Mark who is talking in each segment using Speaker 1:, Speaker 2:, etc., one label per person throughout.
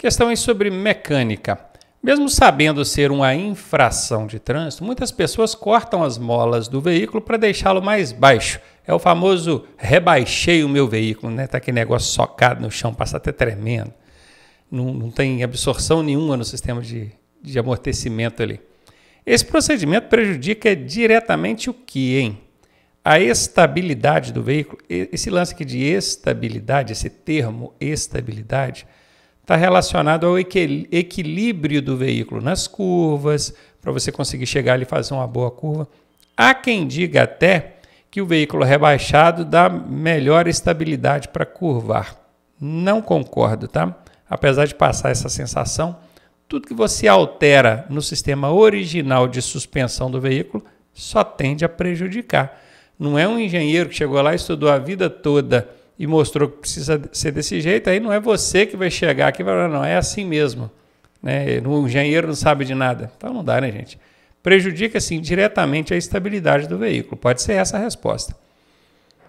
Speaker 1: Questões sobre mecânica. Mesmo sabendo ser uma infração de trânsito, muitas pessoas cortam as molas do veículo para deixá-lo mais baixo. É o famoso rebaixei o meu veículo, né? Tá aquele negócio socado no chão, passa até tremendo. Não tem absorção nenhuma no sistema de amortecimento ali. Esse procedimento prejudica diretamente o que, hein? A estabilidade do veículo. Esse lance aqui de estabilidade, esse termo estabilidade, está relacionado ao equilíbrio do veículo nas curvas, para você conseguir chegar ali e fazer uma boa curva. Há quem diga até que o veículo rebaixado dá melhor estabilidade para curvar. Não concordo, tá? Apesar de passar essa sensação, tudo que você altera no sistema original de suspensão do veículo só tende a prejudicar. Não é um engenheiro que chegou lá, estudou a vida toda e mostrou que precisa ser desse jeito, aí não é você que vai chegar aqui e vai falar, não, é assim mesmo. Né? O engenheiro não sabe de nada. Então não dá, né, gente? Prejudica, sim, diretamente a estabilidade do veículo. Pode ser essa a resposta.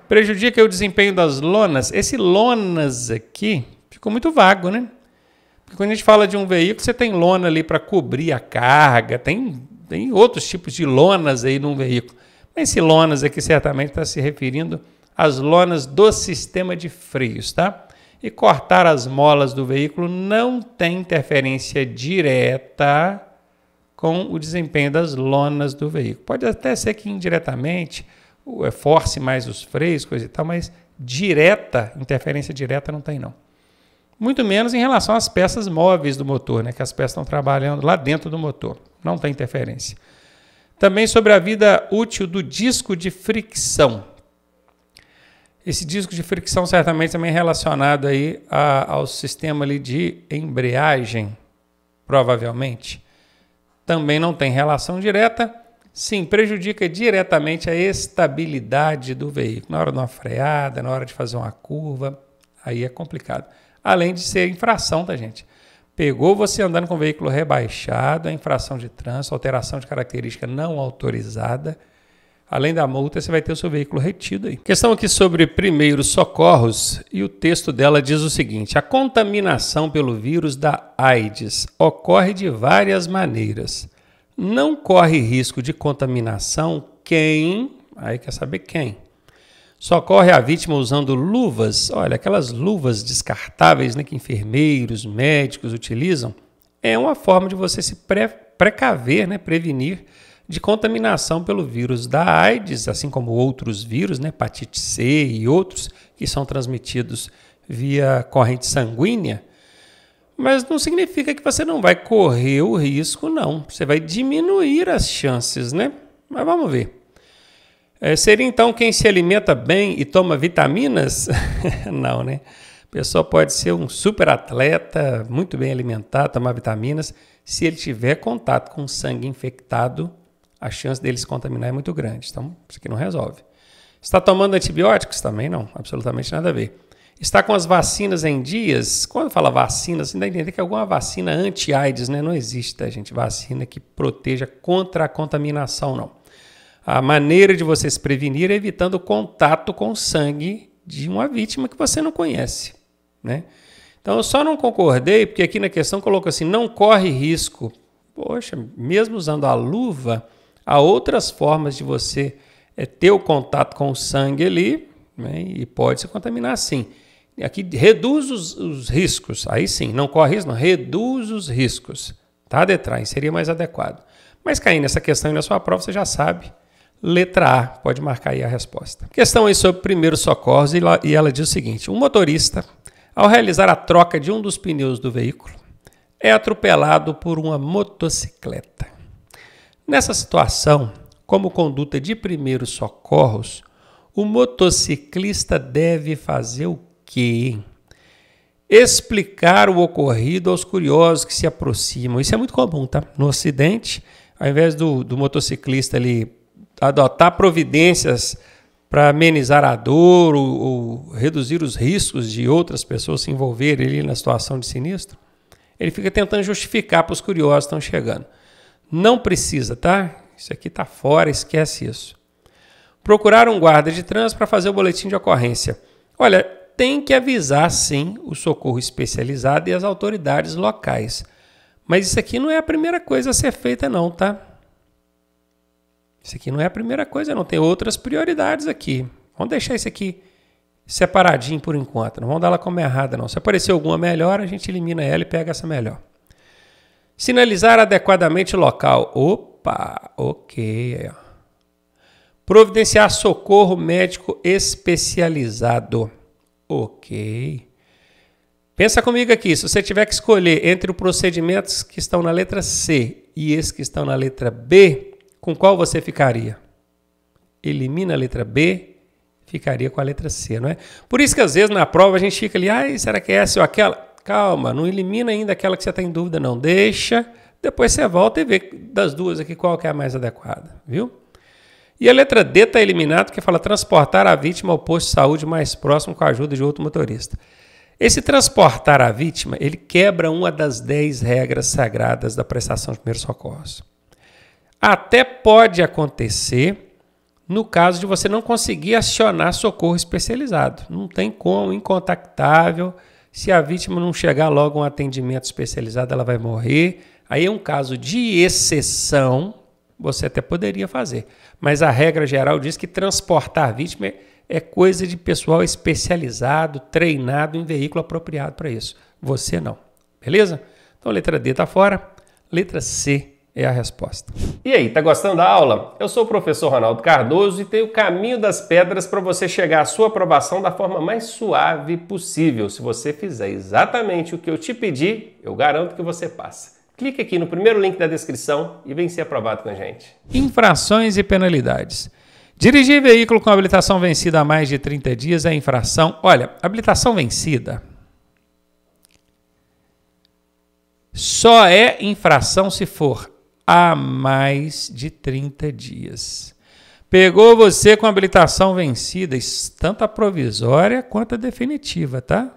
Speaker 1: Prejudica o desempenho das lonas. Esse lonas aqui ficou muito vago, né? Porque quando a gente fala de um veículo, você tem lona ali para cobrir a carga, tem outros tipos de lonas aí num veículo. Mas esse lonas aqui certamente está se referindo às lonas do sistema de freios, tá? E cortar as molas do veículo não tem interferência direta com o desempenho das lonas do veículo. Pode até ser que indiretamente force mais os freios, coisa e tal, mas interferência direta não tem não. Muito menos em relação às peças móveis do motor, né? Que as peças estão trabalhando lá dentro do motor. Não tem interferência. Também sobre a vida útil do disco de fricção. Esse disco de fricção certamente também é relacionado aí ao sistema ali de embreagem, provavelmente. Também não tem relação direta. Sim, prejudica diretamente a estabilidade do veículo. Na hora de uma freada, na hora de fazer uma curva, aí é complicado. Além de ser infração, tá, gente? Pegou você andando com o veículo rebaixado, a infração de trânsito, alteração de característica não autorizada. Além da multa, você vai ter o seu veículo retido aí. Questão aqui sobre primeiros socorros, e o texto dela diz o seguinte: a contaminação pelo vírus da AIDS ocorre de várias maneiras. Não corre risco de contaminação quem, aí quer saber quem, socorre a vítima usando luvas, olha, aquelas luvas descartáveis, né, que enfermeiros, médicos utilizam, é uma forma de você se precaver, né, prevenir de contaminação pelo vírus da AIDS, assim como outros vírus, né, hepatite C e outros que são transmitidos via corrente sanguínea, mas não significa que você não vai correr o risco, não. Você vai diminuir as chances, né? Mas vamos ver. Seria então quem se alimenta bem e toma vitaminas? Não, né? A pessoa pode ser um super atleta, muito bem alimentado, tomar vitaminas. Se ele tiver contato com sangue infectado, a chance dele se contaminar é muito grande. Então, isso aqui não resolve. Está tomando antibióticos? Também não, absolutamente nada a ver. Está com as vacinas em dias? Quando fala vacina, você dá a entender que é alguma vacina anti-AIDS, né? Não existe, tá, gente? Vacina que proteja contra a contaminação, não. A maneira de você se prevenir é evitando o contato com o sangue de uma vítima que você não conhece, né? Então, eu só não concordei, porque aqui na questão colocou assim, não corre risco. Poxa, mesmo usando a luva, há outras formas de você ter o contato com o sangue ali, né? E pode se contaminar sim. Aqui reduz os riscos, aí sim, não corre risco, não, reduz os riscos, tá, Detran? Seria mais adequado. Mas caindo nessa questão aí na sua prova, você já sabe, letra A, pode marcar aí a resposta. Questão aí sobre primeiros socorros, e ela diz o seguinte: um motorista, ao realizar a troca de um dos pneus do veículo, é atropelado por uma motocicleta. Nessa situação, como conduta de primeiros socorros, o motociclista deve fazer o quê? Explicar o ocorrido aos curiosos que se aproximam. Isso é muito comum, tá? No acidente, ao invés do motociclista ali adotar providências para amenizar a dor ou reduzir os riscos de outras pessoas se envolverem ali na situação de sinistro, ele fica tentando justificar para os curiosos que estão chegando. Não precisa, tá? Isso aqui está fora, esquece isso. Procurar um guarda de trânsito para fazer o boletim de ocorrência. Olha, tem que avisar, sim, o socorro especializado e as autoridades locais. Mas isso aqui não é a primeira coisa a ser feita, não, tá? Isso aqui não é a primeira coisa, não. Tem outras prioridades aqui. Vamos deixar isso aqui separadinho por enquanto. Não vamos dar ela como errada, não. Se aparecer alguma melhor, a gente elimina ela e pega essa melhor. Sinalizar adequadamente o local. Opa, ok. Providenciar socorro médico especializado. Ok. Pensa comigo aqui, se você tiver que escolher entre os procedimentos que estão na letra C e esses que estão na letra B, com qual você ficaria? Elimina a letra B, ficaria com a letra C, não é? Por isso que às vezes na prova a gente fica ali, ai, será que é essa ou aquela? Calma, não elimina ainda aquela que você está em dúvida, não. Deixa, depois você volta e vê das duas aqui qual que é a mais adequada, viu? E a letra D está eliminada porque fala transportar a vítima ao posto de saúde mais próximo com a ajuda de outro motorista. Esse transportar a vítima, ele quebra uma das 10 regras sagradas da prestação de primeiros socorros. Até pode acontecer no caso de você não conseguir acionar socorro especializado. Não tem como, incontactável. Se a vítima não chegar logo a um atendimento especializado, ela vai morrer. Aí é um caso de exceção, você até poderia fazer. Mas a regra geral diz que transportar a vítima é coisa de pessoal especializado, treinado em veículo apropriado para isso. Você não. Beleza? Então, letra D está fora. Letra C é a resposta. E aí, tá gostando da aula? Eu sou o professor Ronaldo Cardoso e tenho o caminho das pedras para você chegar à sua aprovação da forma mais suave possível. Se você fizer exatamente o que eu te pedi, eu garanto que você passa. Clique aqui no primeiro link da descrição e vem ser aprovado com a gente. Infrações e penalidades. Dirigir veículo com habilitação vencida há mais de 30 dias é infração. Olha, habilitação vencida só é infração se for há mais de 30 dias. Pegou você com habilitação vencida, tanto a provisória quanto a definitiva, tá?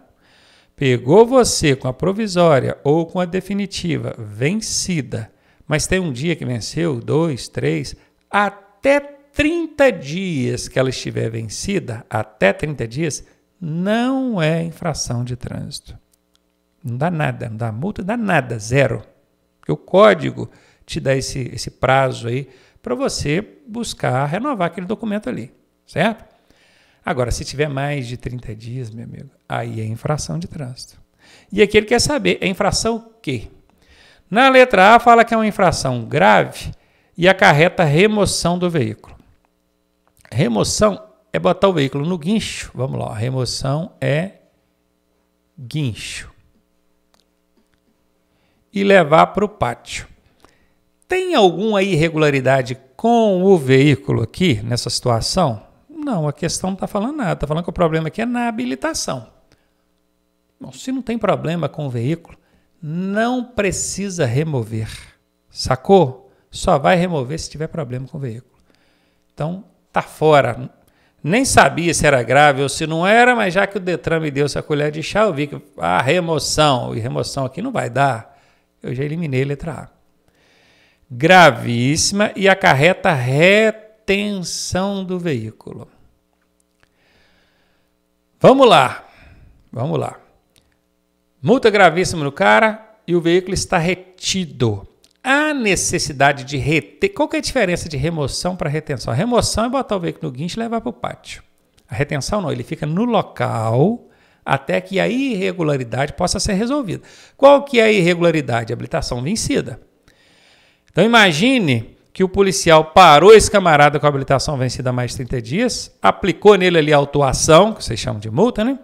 Speaker 1: Pegou você com a provisória ou com a definitiva vencida, mas tem um dia que venceu, 2, 3, até 30 dias que ela estiver vencida, até 30 dias, não é infração de trânsito. Não dá nada, não dá multa, não dá nada, zero. Porque o código te dá esse prazo aí para você buscar renovar aquele documento ali, certo? Agora, se tiver mais de 30 dias, meu amigo, aí é infração de trânsito. E aqui ele quer saber, é infração o quê? Na letra A fala que é uma infração grave e acarreta remoção do veículo. Remoção é botar o veículo no guincho. Vamos lá, remoção é guincho. E levar para o pátio. Tem alguma irregularidade com o veículo aqui, nessa situação? Não, a questão não está falando nada. Está falando que o problema aqui é na habilitação. Bom, se não tem problema com o veículo, não precisa remover. Sacou? Só vai remover se tiver problema com o veículo. Então, está fora. Nem sabia se era grave ou se não era, mas já que o Detran me deu essa colher de chá, eu vi que a remoção, e remoção aqui não vai dar. Eu já eliminei a letra A. Gravíssima e acarreta retenção do veículo. Vamos lá. Vamos lá. Multa gravíssima no cara e o veículo está retido. A necessidade de reter... Qual que é a diferença de remoção para retenção? A remoção é botar o veículo no guincho e levar para o pátio. A retenção não, ele fica no local até que a irregularidade possa ser resolvida. Qual que é a irregularidade? A habilitação vencida. Então imagine que o policial parou esse camarada com a habilitação vencida há mais de 30 dias, aplicou nele ali a autuação, que vocês chamam de multa, né?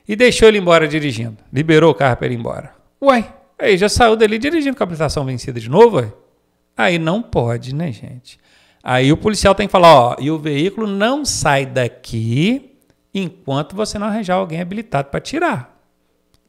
Speaker 1: E deixou ele embora dirigindo. Liberou o carro para ele ir embora. Uai, aí já saiu dali dirigindo com a habilitação vencida de novo, ué? Aí não pode, né, gente? Aí o policial tem que falar, ó, e o veículo não sai daqui enquanto você não arranjar alguém habilitado para tirar.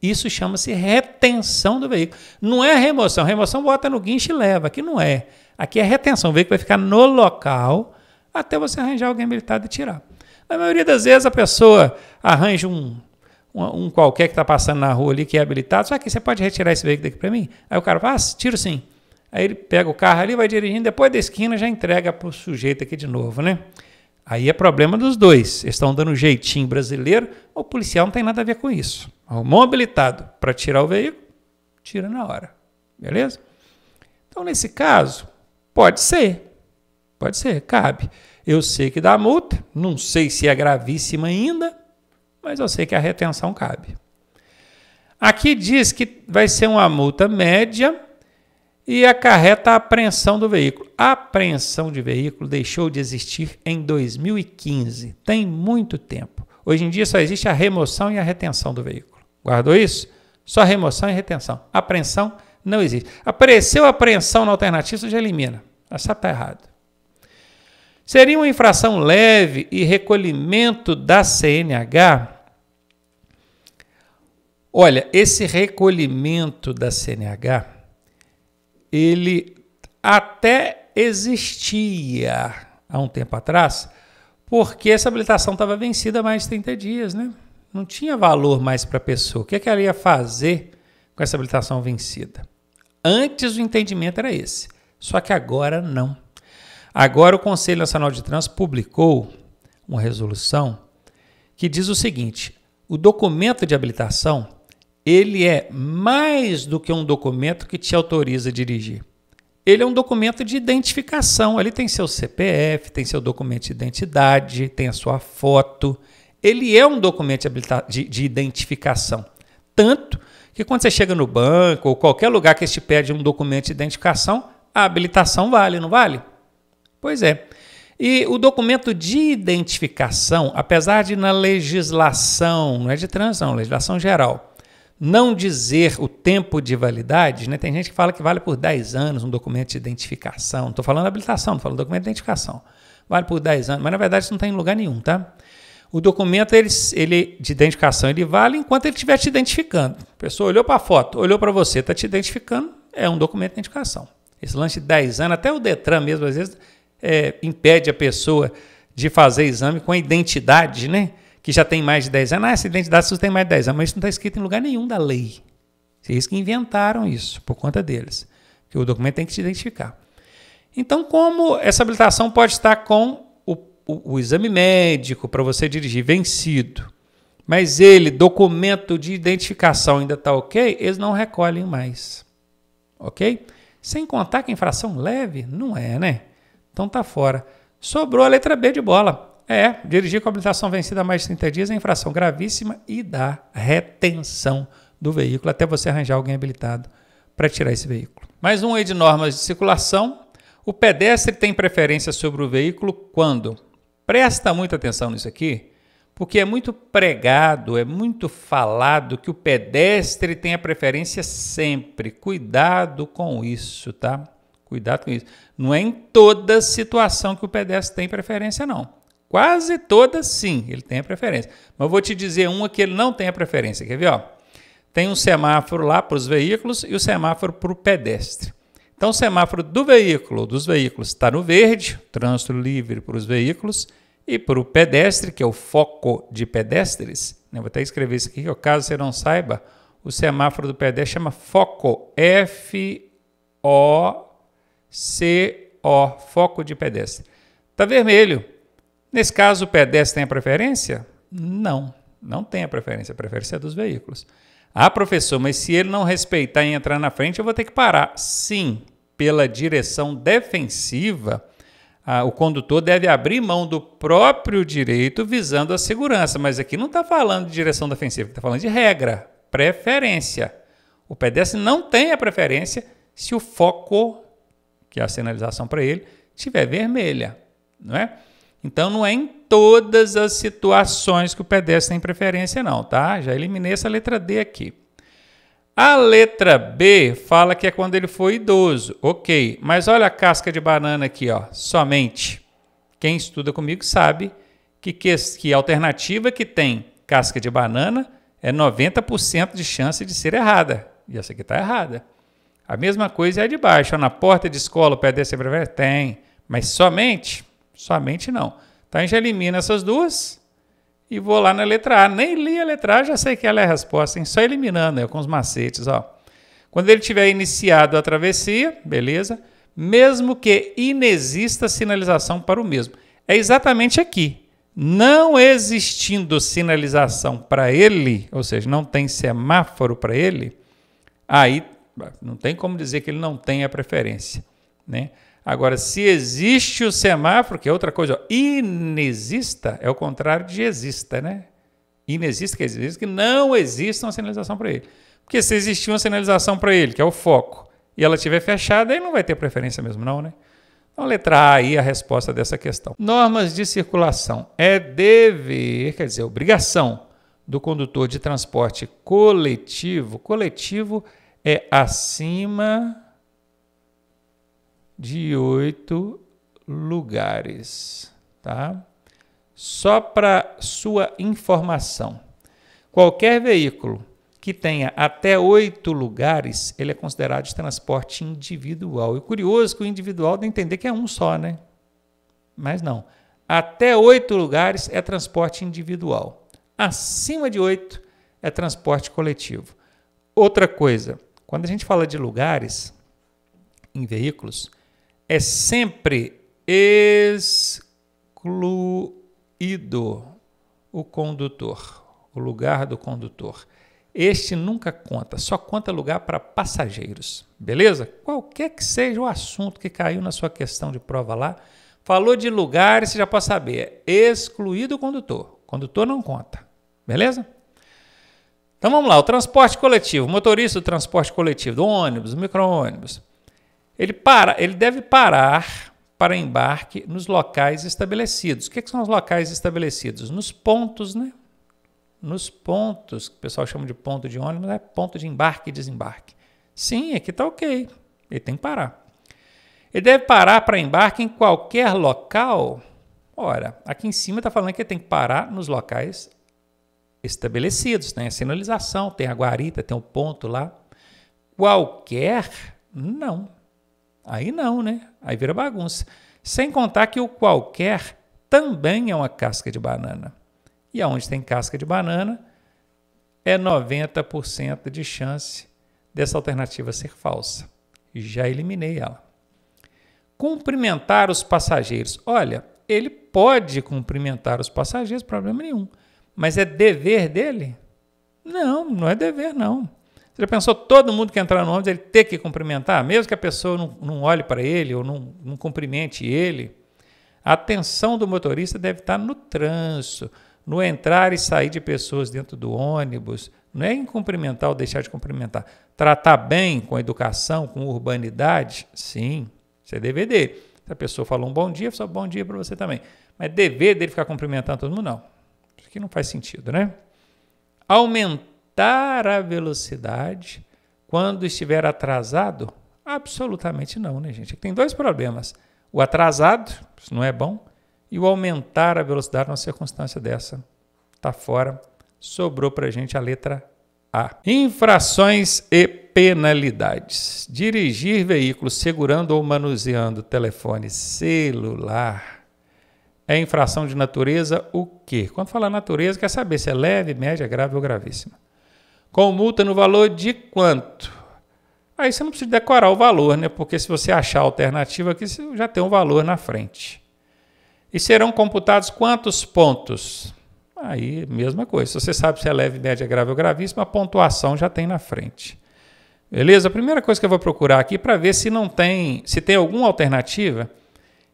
Speaker 1: Isso chama-se retenção do veículo. Não é remoção. Remoção bota no guincho e leva. Aqui não é. Aqui é retenção. O veículo vai ficar no local até você arranjar alguém habilitado e tirar. Na maioria das vezes a pessoa arranja um qualquer que está passando na rua ali que é habilitado. Só que você pode retirar esse veículo daqui para mim? Aí o cara fala, tiro sim. Aí ele pega o carro ali, vai dirigindo, depois da esquina já entrega para o sujeito aqui de novo, né? Aí é problema dos dois. Eles estão dando um jeitinho brasileiro, o policial não tem nada a ver com isso. Arrumou um habilitado para tirar o veículo, tira na hora. Beleza? Então, nesse caso, pode ser, cabe. Eu sei que dá multa, não sei se é gravíssima ainda, mas eu sei que a retenção cabe. Aqui diz que vai ser uma multa média e acarreta a apreensão do veículo. A apreensão de veículo deixou de existir em 2015, tem muito tempo. Hoje em dia só existe a remoção e a retenção do veículo. Guardou isso? Só remoção e retenção. Apreensão não existe. Apareceu a apreensão na alternativa, você já elimina. Essa está errado. Seria uma infração leve e recolhimento da CNH? Olha, esse recolhimento da CNH, ele até existia há um tempo atrás, porque essa habilitação estava vencida há mais de 30 dias, né? Não tinha valor mais para a pessoa. O que ela ia fazer com essa habilitação vencida? Antes o entendimento era esse, só que agora não. Agora o Conselho Nacional de Trânsito publicou uma resolução que diz o seguinte: o documento de habilitação, ele é mais do que um documento que te autoriza a dirigir. Ele é um documento de identificação. Ele tem seu CPF, tem seu documento de identidade, tem a sua foto. Ele é um documento de identificação. Tanto que quando você chega no banco ou qualquer lugar que te pede um documento de identificação, a habilitação vale, não vale? Pois é. E o documento de identificação, apesar de na legislação, não é de trânsito, não, legislação geral, não dizer o tempo de validade, né? Tem gente que fala que vale por 10 anos um documento de identificação. Não estou falando habilitação, estou falando documento de identificação. Vale por 10 anos, mas na verdade isso não tem em lugar nenhum, tá? O documento ele de identificação, ele vale enquanto ele estiver te identificando. A pessoa olhou para a foto, olhou para você, está te identificando, é um documento de identificação. Esse lance de 10 anos, até o Detran mesmo, às vezes, impede a pessoa de fazer exame com a identidade, né? Que já tem mais de 10 anos. Essa identidade só tem mais de 10 anos, mas isso não está escrito em lugar nenhum da lei. Eles que inventaram isso, por conta deles. Que o documento tem que te identificar. Então, como essa habilitação pode estar com o exame médico para você dirigir vencido, mas documento de identificação ainda está ok, eles não recolhem mais. Ok? Sem contar que a infração leve não é, né? Então tá fora. Sobrou a letra B de bola. Dirigir com habilitação vencida há mais de 30 dias é infração gravíssima e dá retenção do veículo até você arranjar alguém habilitado para tirar esse veículo. Mais um aí de normas de circulação. O pedestre tem preferência sobre o veículo quando? Presta muita atenção nisso aqui, porque é muito pregado, é muito falado que o pedestre tem a preferência sempre. Cuidado com isso, tá? Cuidado com isso. Não é em toda situação que o pedestre tem preferência, não. Quase todas, sim, ele tem a preferência. Mas eu vou te dizer uma que ele não tem a preferência. Quer ver? Ó? Tem um semáforo lá para os veículos e o semáforo para o pedestre. Então, o semáforo dos veículos está no verde, trânsito livre para os veículos, e para o pedestre, que é o foco de pedestres. Vou até escrever isso aqui, que caso você não saiba, o semáforo do pedestre chama foco, F-O-C-O, foco de pedestre. Está vermelho. Nesse caso, o pedestre tem a preferência? Não, não tem a preferência é dos veículos. Ah, professor, mas se ele não respeitar e entrar na frente, eu vou ter que parar. Sim, pela direção defensiva, o condutor deve abrir mão do próprio direito visando a segurança. Mas aqui não está falando de direção defensiva, está falando de regra, preferência. O pedestre não tem a preferência se o foco, que é a sinalização para ele, estiver vermelha, não é? Então, não é em todas as situações que o pedestre tem preferência, não, tá? Já eliminei essa letra D aqui. A letra B fala que é quando ele for idoso. Ok, mas olha a casca de banana aqui, ó. Somente. Quem estuda comigo sabe que a alternativa que tem casca de banana é 90% de chance de ser errada. E essa aqui está errada. A mesma coisa é a de baixo. Ó, na porta de escola o pedestre tem preferência? Tem, mas somente não. Então, a gente elimina essas duas e vou lá na letra A. Nem li a letra A, já sei que ela é a resposta, hein? Só eliminando, com os macetes. Ó. Quando ele tiver iniciado a travessia, beleza, mesmo que inexista sinalização para o mesmo. é exatamente aqui. Não existindo sinalização para ele, ou seja, não tem semáforo para ele, aí não tem como dizer que ele não tem a preferência, né? Agora, se existe o semáforo, que é outra coisa, ó, inexista é o contrário de exista, né? Inexista quer dizer que não existe uma sinalização para ele. Porque se existir uma sinalização para ele, que é o foco, e ela estiver fechada, aí não vai ter preferência mesmo não, né? Então, letra A aí a resposta dessa questão. Normas de circulação. É dever, quer dizer, obrigação do condutor de transporte coletivo. Coletivo é acima de 8 lugares, tá? Só para sua informação, qualquer veículo que tenha até 8 lugares, ele é considerado de transporte individual. E curioso que o individual dá a entender que é um só, né? Mas não. Até 8 lugares é transporte individual. Acima de 8 é transporte coletivo. Outra coisa, quando a gente fala de lugares em veículos, é sempre excluído o condutor, o lugar do condutor. Este nunca conta, só conta lugar para passageiros, beleza? Qualquer que seja o assunto que caiu na sua questão de prova lá, falou de lugares, você já pode saber, é excluído o condutor. Condutor não conta, beleza? Então vamos lá, o transporte coletivo, o motorista do transporte coletivo, do ônibus, do micro-ônibus, ele deve parar para embarque nos locais estabelecidos. O que são os locais estabelecidos? Nos pontos, né? Nos pontos, que o pessoal chama de ponto de ônibus, é ponto de embarque e desembarque. Sim, aqui está ok, ele tem que parar. Ele deve parar para embarque em qualquer local. Ora, aqui em cima está falando que ele tem que parar nos locais estabelecidos. Tem a sinalização, tem a guarita, tem o ponto lá. Qualquer, não. Aí não, né? Aí vira bagunça. Sem contar que o qualquer também é uma casca de banana. E aonde tem casca de banana, é 90% de chance dessa alternativa ser falsa. Já eliminei ela. Cumprimentar os passageiros. Olha, ele pode cumprimentar os passageiros, problema nenhum. Mas é dever dele? Não, não é dever, não. Você já pensou todo mundo que entrar no ônibus, ele ter que cumprimentar? Mesmo que a pessoa não olhe para ele ou não cumprimente ele? A atenção do motorista deve estar no trânsito, no entrar e sair de pessoas dentro do ônibus, não é em cumprimentar ou deixar de cumprimentar. Tratar bem, com educação, com urbanidade, sim, isso é dever dele. Se a pessoa falou um bom dia, só bom dia para você também. Mas dever dele ficar cumprimentando todo mundo, não. Isso aqui não faz sentido, né? Aumentar a velocidade quando estiver atrasado? Absolutamente não, né, gente? Aqui tem dois problemas. O atrasado, isso não é bom, e o aumentar a velocidade numa circunstância dessa está fora. Sobrou para a gente a letra A. Infrações e penalidades. Dirigir veículo segurando ou manuseando telefone celular é infração de natureza o quê? Quando fala natureza, quer saber se é leve, média, grave ou gravíssima. Com multa no valor de quanto? Aí você não precisa decorar o valor, né? Porque se você achar a alternativa aqui, você já tem um valor na frente. E serão computados quantos pontos? Aí, mesma coisa. Se você sabe se é leve, média, grave ou gravíssima, a pontuação já tem na frente. Beleza? A primeira coisa que eu vou procurar aqui para ver se tem alguma alternativa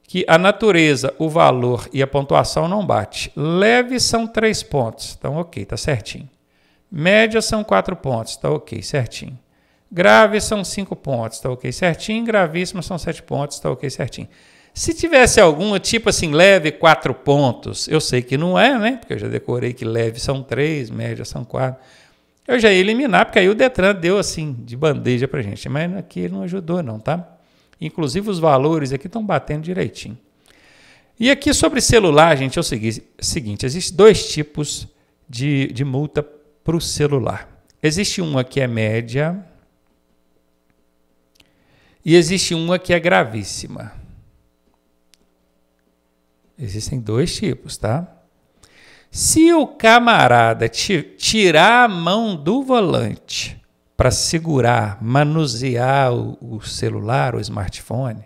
Speaker 1: que a natureza, o valor e a pontuação não bate. Leve são 3 pontos. Então, ok, está certinho. Média são 4 pontos. Está ok, certinho. Grave são 5 pontos. Está ok, certinho. Gravíssima são 7 pontos. Está ok, certinho. Se tivesse alguma, tipo assim, leve 4 pontos, eu sei que não é, né? Porque eu já decorei que leve são 3, média são 4. Eu já ia eliminar, porque aí o Detran deu assim, de bandeja pra gente. Mas aqui ele não ajudou não, tá? Inclusive os valores aqui estão batendo direitinho. E aqui sobre celular, gente, é o seguinte, existem 2 tipos de multa para o celular. Existe uma que é média e existe uma que é gravíssima. Existem 2 tipos, tá? Se o camarada tirar a mão do volante para segurar, manusear o celular, o smartphone,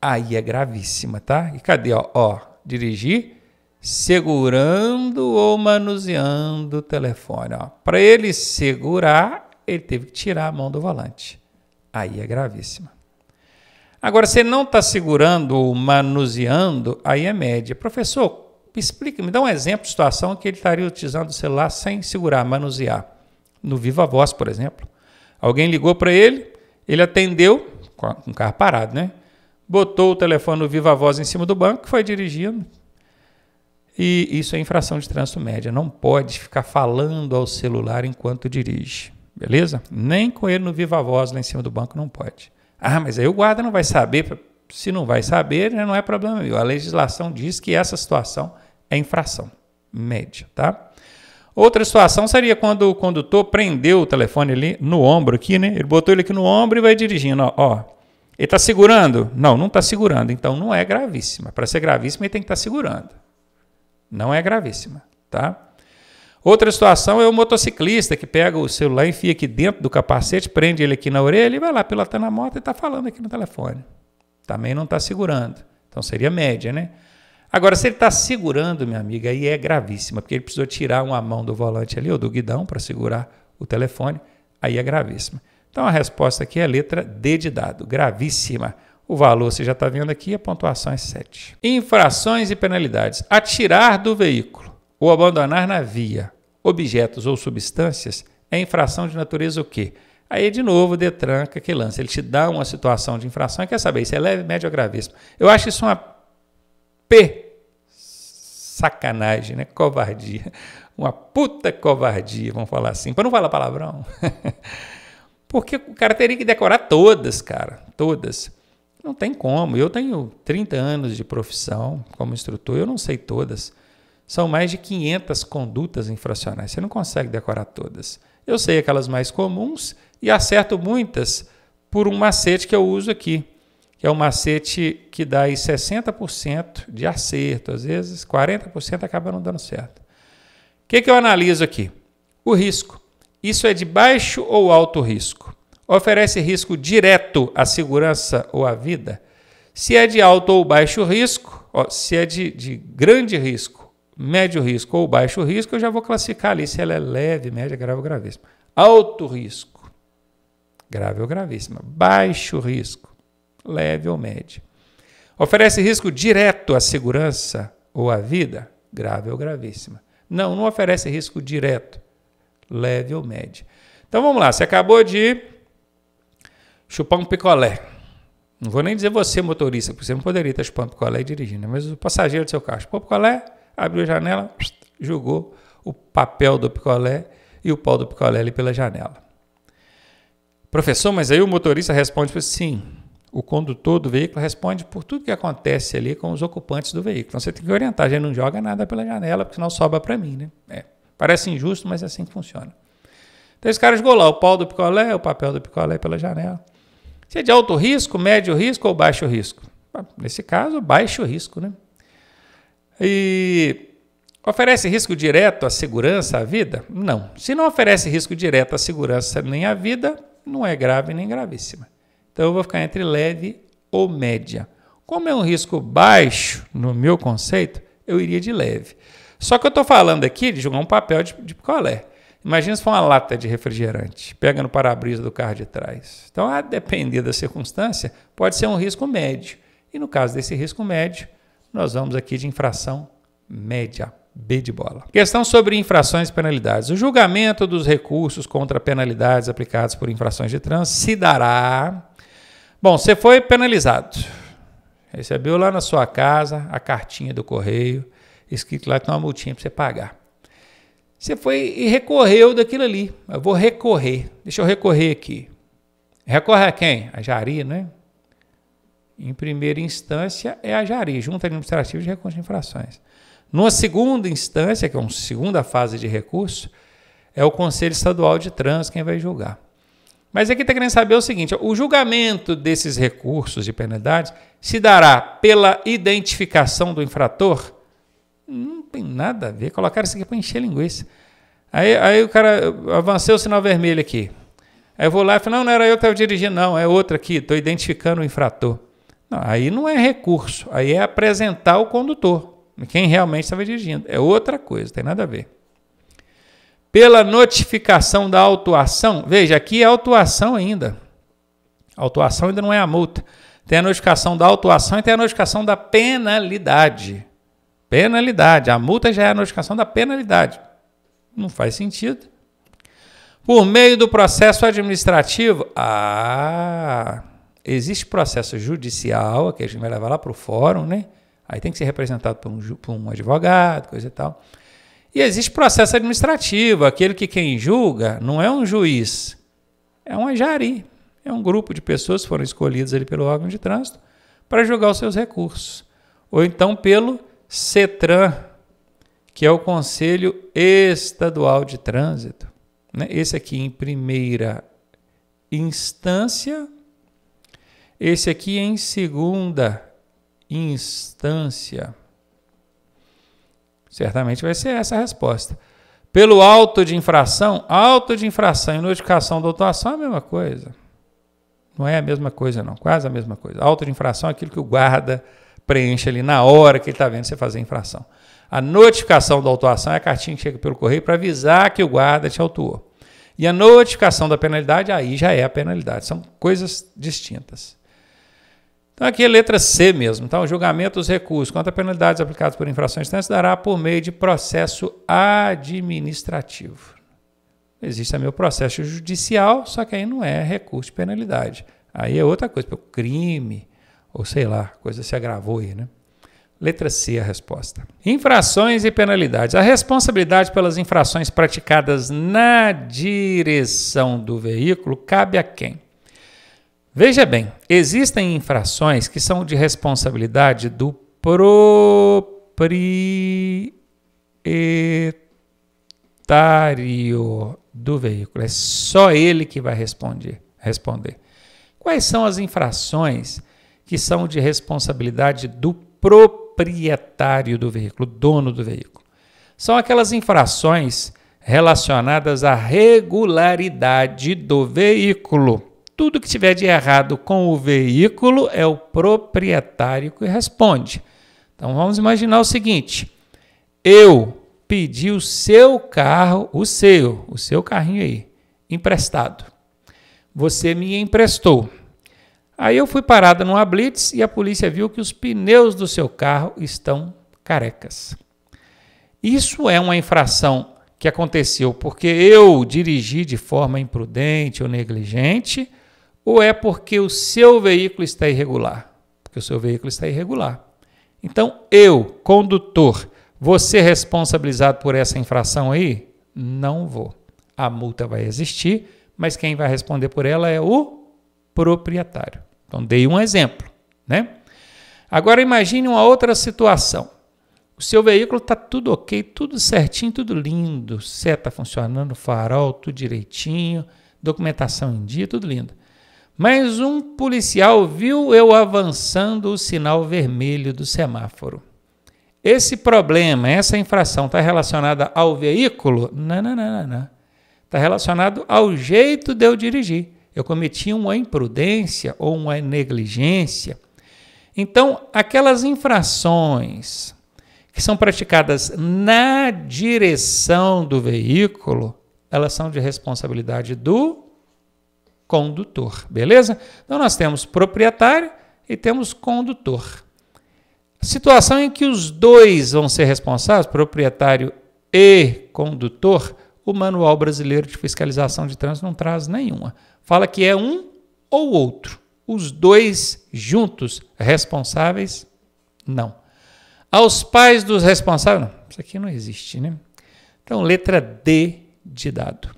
Speaker 1: aí é gravíssima, tá? E cadê? Ó, dirigir segurando ou manuseando o telefone. Para ele segurar, ele teve que tirar a mão do volante. Aí é gravíssima. Agora, se ele não está segurando ou manuseando, aí é média. Professor, explica, me dá um exemplo de situação que ele estaria utilizando o celular sem segurar, manusear. No Viva Voz, por exemplo. Alguém ligou para ele, ele atendeu, com o carro parado, né? Botou o telefone no Viva Voz em cima do banco e foi dirigindo. E isso é infração de trânsito média. Não pode ficar falando ao celular enquanto dirige. Beleza? Nem com ele no Viva Voz lá em cima do banco não pode. Ah, mas aí o guarda não vai saber. Se não vai saber, não é problema meu. A legislação diz que essa situação é infração média, tá? Outra situação seria quando o condutor prendeu o telefone ali no ombro aqui, né? Ele botou ele aqui no ombro e vai dirigindo, ó. Ele está segurando? Não, não está segurando. Então não é gravíssima. Para ser gravíssima, ele tem que estar segurando. Não é gravíssima, tá? Outra situação é o motociclista que pega o celular, enfia aqui dentro do capacete, prende ele aqui na orelha e vai lá pilotando a moto e está falando aqui no telefone. Também não está segurando. Então seria média, né? Agora, se ele está segurando, minha amiga, aí é gravíssima, porque ele precisou tirar uma mão do volante ali, ou do guidão, para segurar o telefone, aí é gravíssima. Então a resposta aqui é a letra D de dado, gravíssima. O valor, você já está vendo aqui, a pontuação é 7. Infrações e penalidades. Atirar do veículo ou abandonar na via objetos ou substâncias é infração de natureza o quê? Aí, de novo, o Detran que lança. Ele te dá uma situação de infração e quer saber se é leve, média ou gravíssima. Eu acho isso uma sacanagem, né? Covardia. Uma puta covardia, vamos falar assim. Para não falar palavrão. Porque o cara teria que decorar todas, cara. Todas. Não tem como. Eu tenho 30 anos de profissão como instrutor, eu não sei todas. São mais de 500 condutas infracionais. Você não consegue decorar todas. Eu sei aquelas mais comuns e acerto muitas por um macete que eu uso aqui, que é um macete que dá aí 60% de acerto. Às vezes 40% acaba não dando certo. O que eu analiso aqui? O risco. Isso é de baixo ou alto risco? Oferece risco direto à segurança ou à vida? Se é de alto ou baixo risco, se é de grande risco, médio risco ou baixo risco, eu já vou classificar ali se ela é leve, média, grave ou gravíssima. Alto risco, grave ou gravíssima. Baixo risco, leve ou média. Oferece risco direto à segurança ou à vida? Grave ou gravíssima. Não oferece risco direto, leve ou média. Então vamos lá, você acabou de chupar um picolé. Não vou nem dizer você, motorista, porque você não poderia estar chupando picolé e dirigindo, mas o passageiro do seu carro chupou o picolé, abriu a janela, jogou o papel do picolé e o pau do picolé ali pela janela. Professor, mas aí o motorista responde sim. O condutor do veículo responde por tudo que acontece ali com os ocupantes do veículo. Então você tem que orientar, a gente não joga nada pela janela, porque senão sobra para mim, né? Parece injusto, mas é assim que funciona. Então esse cara jogou lá o pau do picolé, o papel do picolé pela janela. Se é de alto risco, médio risco ou baixo risco? Nesse caso, baixo risco, né? E oferece risco direto à segurança, à vida? Não. Se não oferece risco direto à segurança nem à vida, não é grave nem gravíssima. Então eu vou ficar entre leve ou média. Como é um risco baixo, no meu conceito, eu iria de leve. Só que eu estou falando aqui de jogar um papel de picolé. Imagina se for uma lata de refrigerante, pega no para-brisa do carro de trás. Então, a depender da circunstância, pode ser um risco médio. E no caso desse risco médio, nós vamos aqui de infração média, B de bola. Questão sobre infrações e penalidades. O julgamento dos recursos contra penalidades aplicadas por infrações de trânsito se dará... Bom, você foi penalizado. Recebeu lá na sua casa a cartinha do correio, escrito lá que tem uma multinha para você pagar. Você foi e recorreu daquilo ali. Eu vou recorrer. Deixa eu recorrer aqui. Recorre a quem? A Jari, né? Em primeira instância é a Jari, Junta Administrativa de Recursos de Infrações. Numa segunda instância, que é uma segunda fase de recurso, é o Conselho Estadual de Trânsito quem vai julgar. Mas aqui está querendo saber o seguinte, o julgamento desses recursos de penalidades se dará pela identificação do infrator? Não tem nada a ver, colocaram isso aqui para encher linguiça. Aí o cara, avancei o sinal vermelho aqui. Aí eu vou lá e falo, não era eu que estava dirigindo, não, é outro aqui, estou identificando o infrator. Não, aí não é recurso, aí é apresentar o condutor. Quem realmente estava dirigindo. É outra coisa, não tem nada a ver. Pela notificação da autuação, veja, aqui é autuação ainda. A autuação ainda não é a multa. Tem a notificação da autuação e tem a notificação da penalidade. Penalidade. A multa já é a notificação da penalidade. Não faz sentido. Por meio do processo administrativo, existe processo judicial, que a gente vai levar lá para o fórum, né? Aí tem que ser representado por um advogado, coisa e tal. E existe processo administrativo, aquele que quem julga não é um juiz, é um ajari. É um grupo de pessoas que foram escolhidas ali pelo órgão de trânsito para julgar os seus recursos. Ou então pelo CETRAN, que é o Conselho Estadual de Trânsito. Esse aqui em primeira instância, esse aqui em segunda instância. Certamente vai ser essa a resposta. Pelo auto de infração e notificação da autuação é a mesma coisa. Não é a mesma coisa, não. Quase a mesma coisa. Auto de infração é aquilo que o guarda preenche ali na hora que ele está vendo você fazer a infração. A notificação da autuação é a cartinha que chega pelo correio para avisar que o guarda te autuou. E a notificação da penalidade, aí já é a penalidade. São coisas distintas. Então aqui é letra C mesmo. Então, o julgamento dos recursos contra penalidades aplicadas por infrações de trânsito dará por meio de processo administrativo. Existe também o processo judicial, só que aí não é recurso de penalidade. Aí é outra coisa, pelo crime, ou sei lá, a coisa se agravou aí, né? Letra C a resposta. Infrações e penalidades. A responsabilidade pelas infrações praticadas na direção do veículo cabe a quem? Veja bem, existem infrações que são de responsabilidade do proprietário do veículo. É só ele que vai responder. Quais são as infrações que são de responsabilidade do proprietário do veículo, dono do veículo? São aquelas infrações relacionadas à regularidade do veículo. Tudo que tiver de errado com o veículo é o proprietário que responde. Então vamos imaginar o seguinte: eu pedi o seu carro, o seu carrinho aí, emprestado. Você me emprestou. Aí eu fui parada numa blitz e a polícia viu que os pneus do seu carro estão carecas. Isso é uma infração que aconteceu porque eu dirigi de forma imprudente ou negligente, ou é porque o seu veículo está irregular? Porque o seu veículo está irregular. Então, eu, condutor, vou ser responsabilizado por essa infração aí? Não vou. A multa vai existir, mas quem vai responder por ela é o proprietário. Então, dei um exemplo, né? Agora, imagine uma outra situação. O seu veículo está tudo ok, tudo certinho, tudo lindo, seta funcionando, farol, tudo direitinho, documentação em dia, tudo lindo. Mas um policial viu eu avançando o sinal vermelho do semáforo. Esse problema, essa infração está relacionada ao veículo? Não. Está relacionado ao jeito de eu dirigir. Eu cometi uma imprudência ou uma negligência. Então, aquelas infrações que são praticadas na direção do veículo, elas são de responsabilidade do condutor, beleza? Então, nós temos proprietário e temos condutor. Situação em que os dois vão ser responsáveis, proprietário e condutor, o Manual Brasileiro de Fiscalização de Trânsito não traz nenhuma. Fala que é um ou outro. Os dois juntos responsáveis, não. Aos pais dos responsáveis, não. Isso aqui não existe, né? Então, letra D de dado.